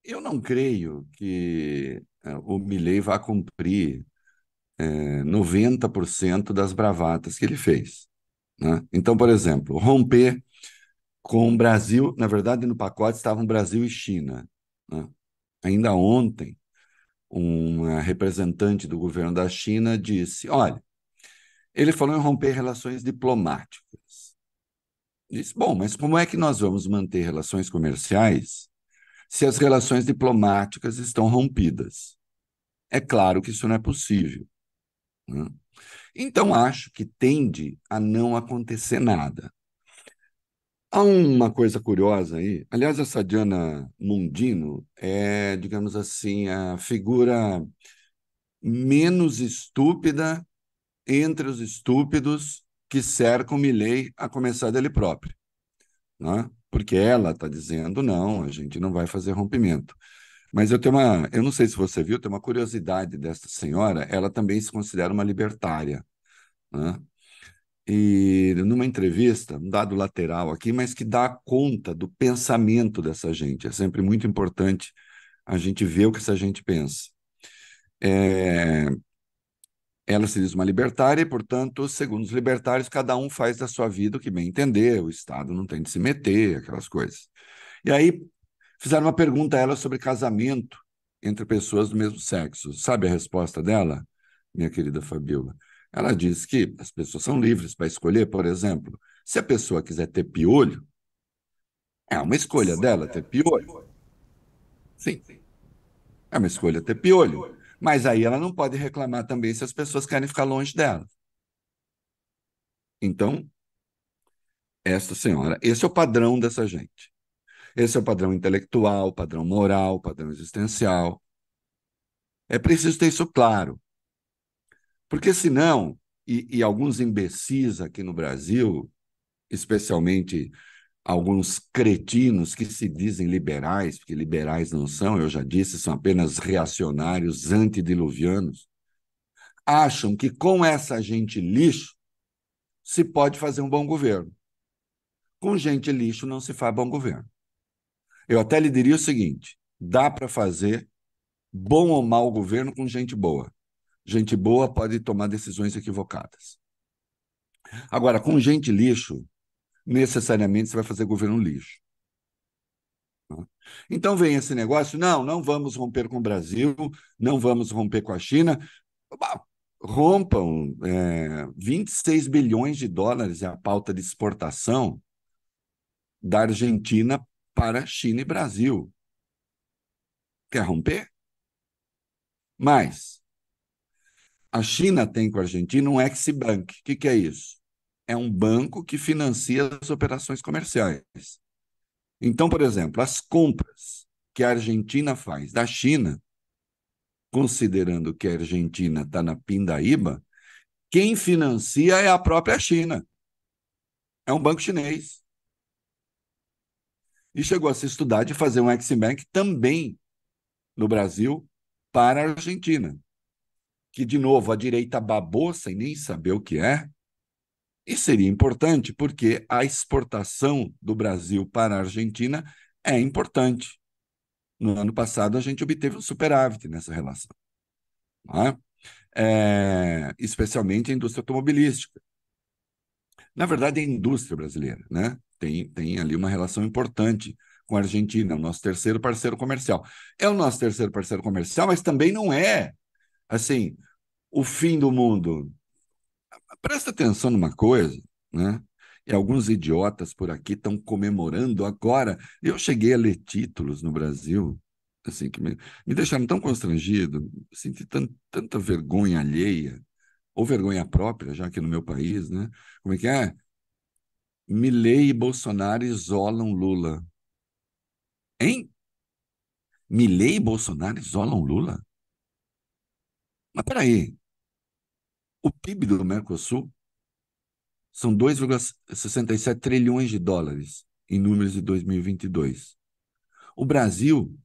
Eu não creio que o Milei vá cumprir 90% das bravatas que ele fez, né? Então, por exemplo, romper com o Brasil, na verdade, no pacote estavam Brasil e China, né? Ainda ontem, uma representante do governo da China disse: olha, ele falou em romper relações diplomáticas. Disse: bom, mas como é que nós vamos manter relações comerciais se as relações diplomáticas estão rompidas? É claro que isso não é possível, né? Então, acho que tende a não acontecer nada. Há uma coisa curiosa aí. Aliás, essa Diana Mundino é, digamos assim, a figura menos estúpida entre os estúpidos que cercam Milei, a começar dele próprio, né? Porque ela está dizendo, não, a gente não vai fazer rompimento. Mas eu não sei se você viu, tem uma curiosidade desta senhora, ela também se considera uma libertária, né? E numa entrevista, um dado lateral aqui, mas que dá conta do pensamento dessa gente. É sempre muito importante a gente ver o que essa gente pensa. É, ela se diz uma libertária e, portanto, segundo os libertários, cada um faz da sua vida o que bem entender, o Estado não tem de se meter, aquelas coisas. E aí fizeram uma pergunta a ela sobre casamento entre pessoas do mesmo sexo. Sabe a resposta dela, minha querida Fabiola? Ela diz que as pessoas são livres para escolher, por exemplo, se a pessoa quiser ter piolho, é uma escolha dela ter piolho. Sim, é uma escolha ter piolho. Mas aí ela não pode reclamar também se as pessoas querem ficar longe dela. Então, esta senhora, esse é o padrão dessa gente. Esse é o padrão intelectual, padrão moral, padrão existencial. É preciso ter isso claro, porque senão, e alguns imbecis aqui no Brasil, especialmente alguns cretinos que se dizem liberais, porque liberais não são, eu já disse, são apenas reacionários antediluvianos, acham que com essa gente lixo se pode fazer um bom governo. Com gente lixo não se faz bom governo. Eu até lhe diria o seguinte: dá para fazer bom ou mau governo com gente boa. Gente boa pode tomar decisões equivocadas. Agora, com gente lixo, necessariamente você vai fazer governo lixo, né? Então vem esse negócio, não, não vamos romper com o Brasil, não vamos romper com a China. Rompam 26 bilhões de dólares é a pauta de exportação da Argentina para China e Brasil. Quer romper? Mas a China tem com a Argentina um ex-bank. O que é isso? É um banco que financia as operações comerciais. Então, por exemplo, as compras que a Argentina faz da China, considerando que a Argentina está na pindaíba, quem financia é a própria China. É um banco chinês. E chegou a se estudar de fazer um ex-bank também no Brasil para a Argentina, que, de novo, a direita babou sem nem saber o que é. E seria importante porque a exportação do Brasil para a Argentina é importante. No ano passado, a gente obteve um superávit nessa relação, não é? Especialmente a indústria automobilística. Na verdade, é a indústria brasileira, né? Tem ali uma relação importante com a Argentina, o nosso terceiro parceiro comercial. É o nosso terceiro parceiro comercial, mas também não é, assim, o fim do mundo. Presta atenção numa coisa, né? E alguns idiotas por aqui estão comemorando agora. Eu cheguei a ler títulos no Brasil, assim, que me deixaram tão constrangido, senti tanta vergonha alheia, ou vergonha própria, já que no meu país, né? Como é que é? Milei e Bolsonaro isolam Lula. Hein? Milei e Bolsonaro isolam Lula? Mas peraí, o PIB do Mercosul são 2,67 trilhões de dólares em números de 2022. O Brasil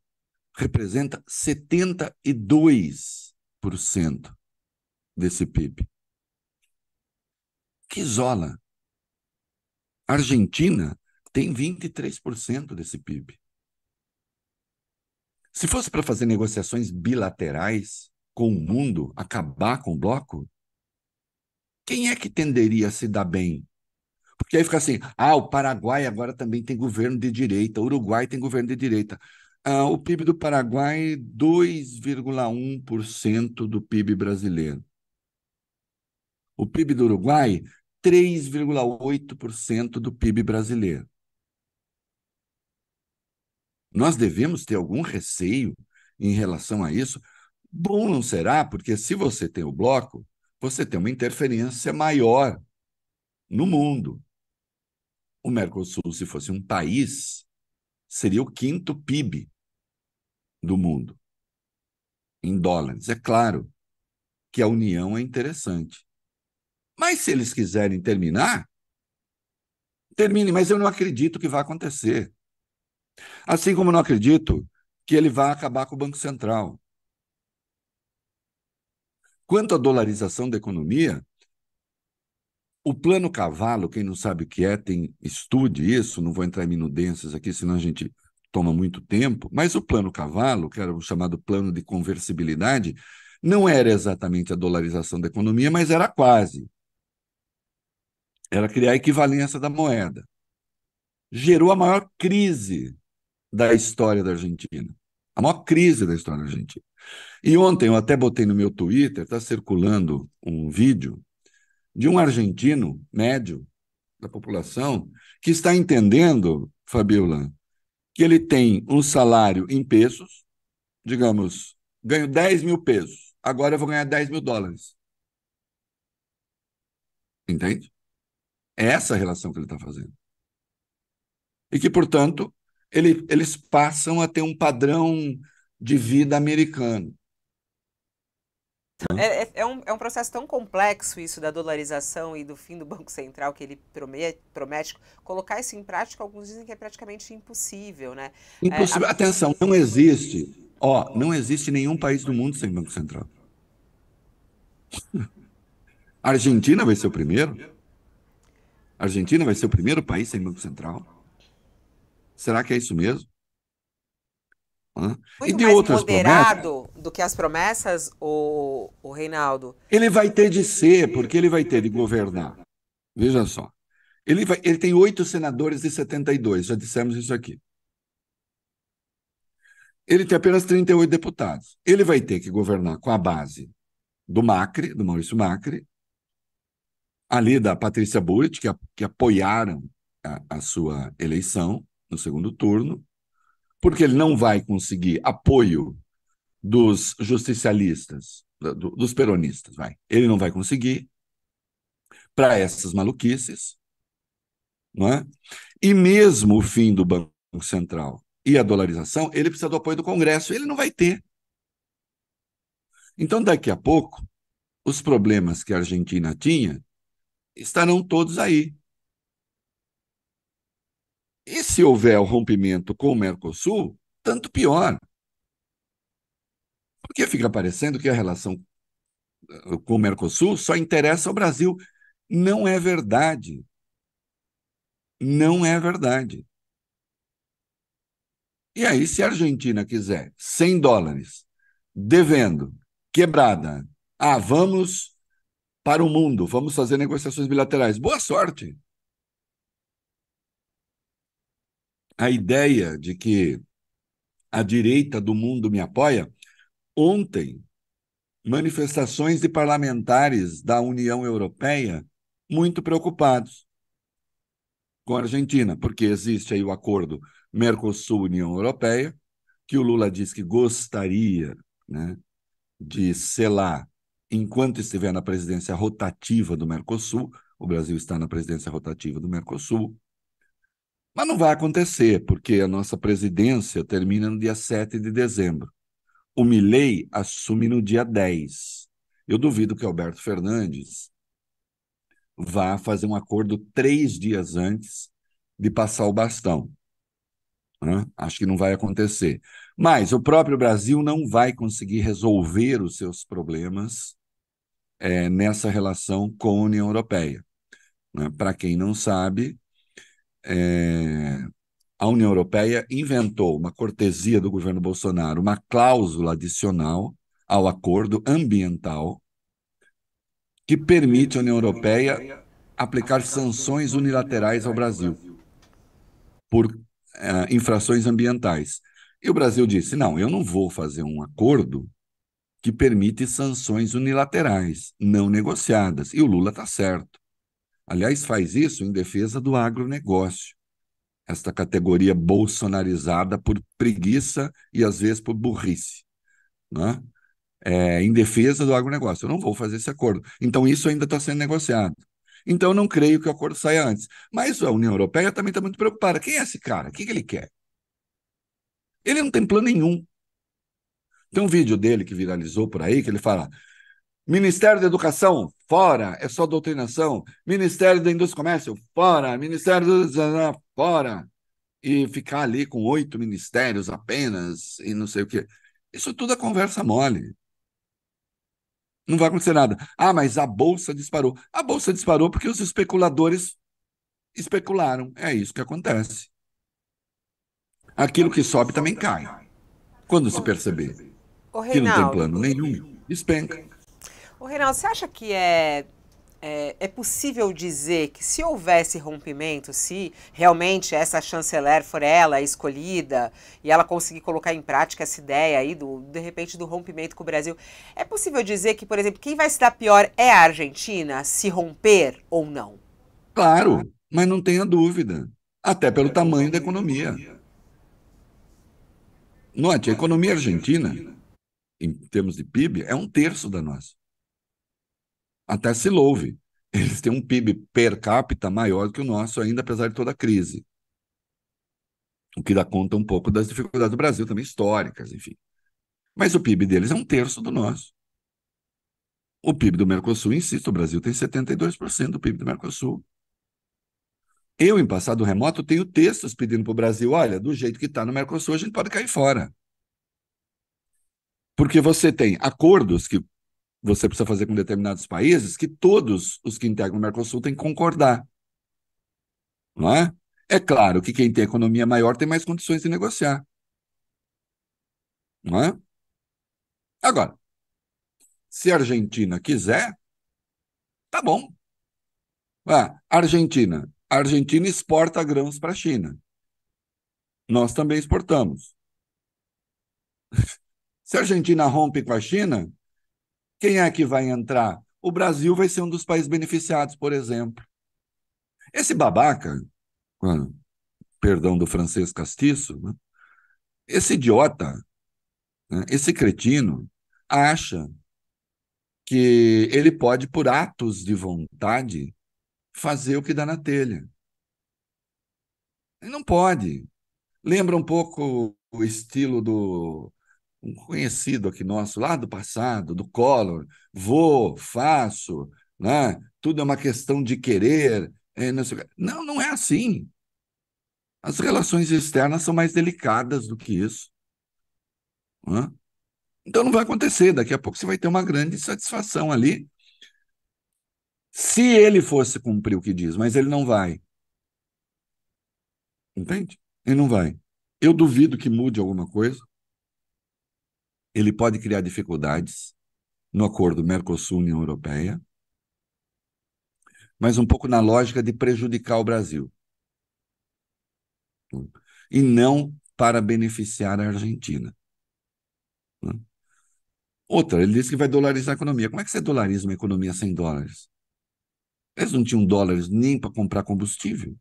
representa 72% desse PIB. Que isola. A Argentina tem 23% desse PIB. Se fosse para fazer negociações bilaterais com o mundo, acabar com o bloco, quem é que tenderia a se dar bem? Porque aí fica assim, o Paraguai agora também tem governo de direita, o Uruguai tem governo de direita. O PIB do Paraguai, 2,1% do PIB brasileiro. O PIB do Uruguai, 3,8% do PIB brasileiro. Nós devemos ter algum receio em relação a isso? Bom não será, porque se você tem o bloco, você tem uma interferência maior no mundo. O Mercosul, se fosse um país, seria o quinto PIB do mundo, em dólares. É claro que a união é interessante. Mas se eles quiserem terminar, termine, mas eu não acredito que vai acontecer. Assim como não acredito que ele vai acabar com o Banco Central. Quanto à dolarização da economia, o plano cavalo, quem não sabe o que é, estude isso, não vou entrar em minudências aqui, senão a gente toma muito tempo, mas o plano cavalo, que era o chamado plano de conversibilidade, não era exatamente a dolarização da economia, mas era quase. Era criar a equivalência da moeda. Gerou a maior crise da história da Argentina. A maior crise da história da Argentina. E ontem eu até botei no meu Twitter, está circulando um vídeo de um argentino médio da população que está entendendo, Fabiola, que ele tem um salário em pesos, digamos, ganho 10 mil pesos, agora eu vou ganhar 10 mil dólares. Entende? É essa a relação que ele está fazendo. E que, portanto, eles passam a ter um padrão de vida americano. Né? É um processo tão complexo isso da dolarização e do fim do Banco Central que ele promete. Colocar isso em prática, alguns dizem que é praticamente impossível, né? Impossível. Atenção, não existe nenhum país do mundo sem Banco Central. A Argentina vai ser o primeiro? A Argentina vai ser o primeiro país sem Banco Central? Será que é isso mesmo? E Muito de mais outras promessas? moderado do que as promessas, o Reinaldo. Ele vai ter de ser, porque ele vai ter de governar. Veja só. Ele tem 8 senadores de 72, já dissemos isso aqui. Ele tem apenas 38 deputados. Ele vai ter que governar com a base do Macri, do Maurício Macri, ali da Patrícia Bullrich, que apoiaram a sua eleição no segundo turno, porque ele não vai conseguir apoio dos justicialistas, dos peronistas, vai. Ele não vai conseguir para essas maluquices, não é? E mesmo o fim do Banco Central e a dolarização, ele precisa do apoio do Congresso, ele não vai ter. Então, daqui a pouco, os problemas que a Argentina tinha estarão todos aí. E se houver o rompimento com o Mercosul, tanto pior. Porque fica parecendo que a relação com o Mercosul só interessa ao Brasil. Não é verdade. Não é verdade. E aí, se a Argentina quiser 100 dólares, devendo, quebrada, vamos para o mundo, vamos fazer negociações bilaterais. Boa sorte. A ideia de que a direita do mundo me apoia, ontem, manifestações de parlamentares da União Europeia muito preocupados com a Argentina, porque existe aí o acordo Mercosul-União Europeia, que o Lula diz que gostaria, né, de selar enquanto estiver na presidência rotativa do Mercosul. O Brasil está na presidência rotativa do Mercosul. Mas não vai acontecer, porque a nossa presidência termina no dia 7 de dezembro. O Milei assume no dia 10. Eu duvido que Alberto Fernandes vá fazer um acordo 3 dias antes de passar o bastão. Né? Acho que não vai acontecer. Mas o próprio Brasil não vai conseguir resolver os seus problemas nessa relação com a União Europeia. Né? Para quem não sabe, a União Europeia inventou uma cortesia do governo Bolsonaro, uma cláusula adicional ao acordo ambiental que permite à União Europeia aplicar sanções unilaterais ao Brasil por infrações ambientais. E o Brasil disse: não, eu não vou fazer um acordo que permite sanções unilaterais, não negociadas. E o Lula está certo. Aliás, faz isso em defesa do agronegócio, esta categoria bolsonarizada por preguiça e, às vezes, por burrice, né? Em defesa do agronegócio. Eu não vou fazer esse acordo. Então, isso ainda está sendo negociado. Então, eu não creio que o acordo saia antes. Mas a União Europeia também está muito preocupada. Quem é esse cara? O que ele quer? Ele não tem plano nenhum. Tem um vídeo dele que viralizou por aí, que ele fala: Ministério da Educação, fora, é só doutrinação. Ministério da Indústria e Comércio, fora. Ministério do... fora. E ficar ali com 8 ministérios apenas e não sei o quê. Isso tudo é conversa mole. Não vai acontecer nada. Ah, mas a bolsa disparou. A bolsa disparou porque os especuladores especularam. É isso que acontece. Aquilo que sobe também cai. Quando se perceber Ô, que não tem Reinaldo, plano nenhum, despenca. Você acha que é possível dizer que se houvesse rompimento, se realmente essa chanceler for ela a escolhida e ela conseguir colocar em prática essa ideia aí, de repente, do rompimento com o Brasil, é possível dizer que, por exemplo, quem vai se dar pior é a Argentina, se romper ou não? Claro, mas não tenha dúvida. Até pelo tamanho da economia. Note, a economia argentina, em termos de PIB, é um terço da nossa. Até se louve. Eles têm um PIB per capita maior do que o nosso ainda, apesar de toda a crise. O que dá conta um pouco das dificuldades do Brasil, também históricas, enfim. Mas o PIB deles é um terço do nosso. O PIB do Mercosul, insisto, o Brasil tem 72% do PIB do Mercosul. Eu, em passado remoto, tenho textos pedindo para o Brasil: olha, do jeito que está no Mercosul, a gente pode cair fora. Porque você tem acordos que você precisa fazer com determinados países que todos os que integram o Mercosul têm que concordar. Não é? É claro que quem tem economia maior tem mais condições de negociar. Não é? Agora, se a Argentina quiser, tá bom. Argentina. A Argentina exporta grãos para a China. Nós também exportamos. Se a Argentina rompe com a China, quem é que vai entrar? O Brasil vai ser um dos países beneficiados, por exemplo. Esse babaca, perdão do francês castiço, né? Esse idiota, né? Esse cretino, acha que ele pode, por atos de vontade, fazer o que dá na telha. Ele não pode. Lembra um pouco o estilo do um conhecido aqui nosso, lá do passado, do Collor: vou, faço, né? Tudo é uma questão de querer. Não sei o quê. Não, não é assim. As relações externas são mais delicadas do que isso, né? Então não vai acontecer. Daqui a pouco você vai ter uma grande satisfação ali, se ele fosse cumprir o que diz, mas ele não vai. Entende? Ele não vai. Eu duvido que mude alguma coisa. Ele pode criar dificuldades no acordo Mercosul-União Europeia, mas um pouco na lógica de prejudicar o Brasil, né? E não para beneficiar a Argentina, né? Outra, ele disse que vai dolarizar a economia. Como é que você dolariza uma economia sem dólares? Eles não tinham dólares nem para comprar combustível,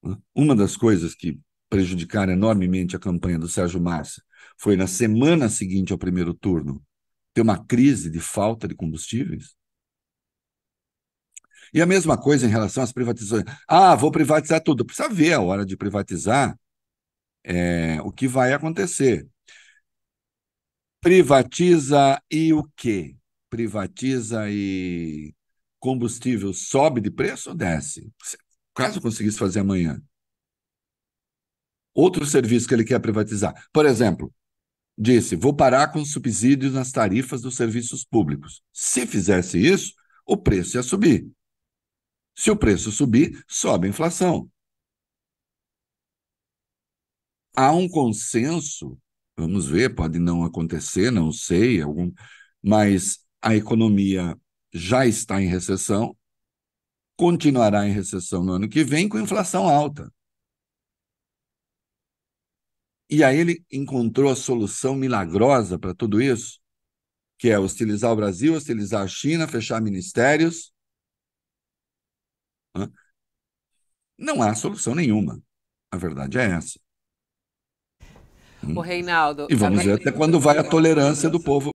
né? Uma das coisas que prejudicaram enormemente a campanha do Sérgio Massa foi, na semana seguinte ao primeiro turno, ter uma crise de falta de combustíveis. E a mesma coisa em relação às privatizações. Vou privatizar tudo. Precisa ver a hora de privatizar, o que vai acontecer. Privatiza e o quê? Privatiza e combustível sobe de preço ou desce? Caso conseguisse fazer amanhã. Outro serviço que ele quer privatizar. Por exemplo, disse: vou parar com os subsídios nas tarifas dos serviços públicos. Se fizesse isso, o preço ia subir. Se o preço subir, sobe a inflação. há um consenso, vamos ver, pode não acontecer, não sei, mas a economia já está em recessão, continuará em recessão no ano que vem com inflação alta. E aí ele encontrou a solução milagrosa para tudo isso, que é hostilizar o Brasil, hostilizar a China, fechar ministérios. Né? Não há solução nenhuma. A verdade é essa. O Reinaldo, E vamos ver até quando vai a tolerância do povo